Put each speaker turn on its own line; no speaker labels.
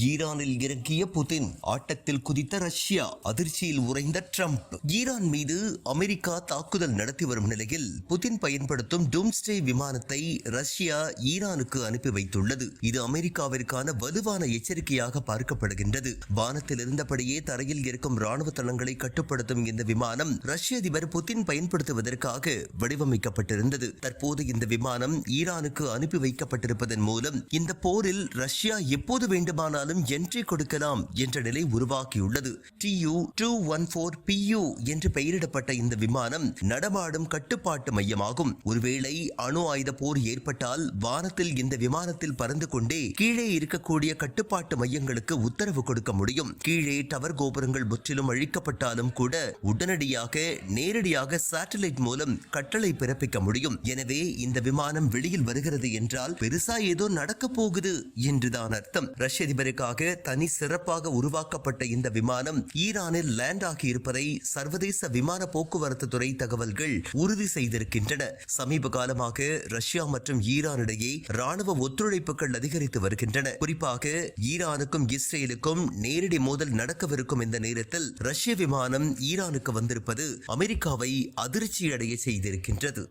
ஈரானில் இறங்கிய புதின், ஆட்டத்தில் குதித்த ரஷ்யா, அதிர்ச்சியில் உறைந்த ட்ரம்ப். ஈரான் மீது அமெரிக்கா தாக்குதல் நடத்தி வரும் நிலையில் புதின் பயன்படுத்தும் டூம்ஸ்டே விமானத்தை ரஷ்யா ஈரானுக்கு அனுப்பி வைத்துள்ளது. இது அமெரிக்காவிற்கான வலுவான எச்சரிக்கையாக பார்க்கப்படுகின்றது. வானத்தில் இருந்தபடியே தரையில் இருக்கும் ராணுவ தளங்களை கட்டுப்படுத்தும் இந்த விமானம் ரஷ்ய அதிபர் புதின் பயன்படுத்துவதற்காக வடிவமைக்கப்பட்டிருந்தது. தற்போது இந்த விமானம் ஈரானுக்கு அனுப்பி வைக்கப்பட்டிருப்பதன் மூலம் இந்த போரில் ரஷ்யா எப்போது வேண்டுமானாலும் என்ட்ரி கொடுக்கலாம் என்ற நிலை உருவாக்கியுள்ளது. Tu-214PU என்று பெயரிடப்பட்ட இந்த விமானம் நடமாடும் கட்டுப்பாட்டு மையமாகும். ஒருவேளை அணு ஆயுத போர் ஏற்பட்டால் வானத்தில் இந்த விமானத்தில் பறந்து கொண்டே கீழே இருக்கக்கூடிய கட்டுப்பாட்டு மையங்களுக்கு உத்தரவு கொடுக்க முடியும். கீழே டவர் கோபுரங்கள் முற்றிலும் அழிக்கப்பட்டாலும் கூட உடனடியாக நேரடியாக சேட்டலைட் மூலம் கட்டளை பிறப்பிக்க முடியும். எனவே இந்த விமானம் வெளியில் வருகிறது என்றால் பெருசா ஏதோ நடக்க போகுது என்றுதான் அர்த்தம். ரஷ்ய அதிபருக்காக தனி சிறப்பாக உருவாக்கப்பட்ட இந்த விமானம் ஈரானில் லேண்ட் ஆகி இருப்பதை சர்வதேச விமான போக்குவரத்து துறை தகவல்கள் உறுதி செய்திருக்கின்றன. சமீப காலமாக ரஷ்யா மற்றும் ஈரான் இடையே ராணுவ ஒத்துழைப்புகள் அதிகரித்து வருகின்றன. குறிப்பாக ஈரானுக்கும் இஸ்ரேலுக்கும் நேரடி மோதல் நடக்கவிருக்கும் இந்த நேரத்தில் ரஷ்ய விமானம் ஈரானுக்கு வந்திருப்பது அமெரிக்காவை அதிர்ச்சியடைய செய்திருக்கின்றது.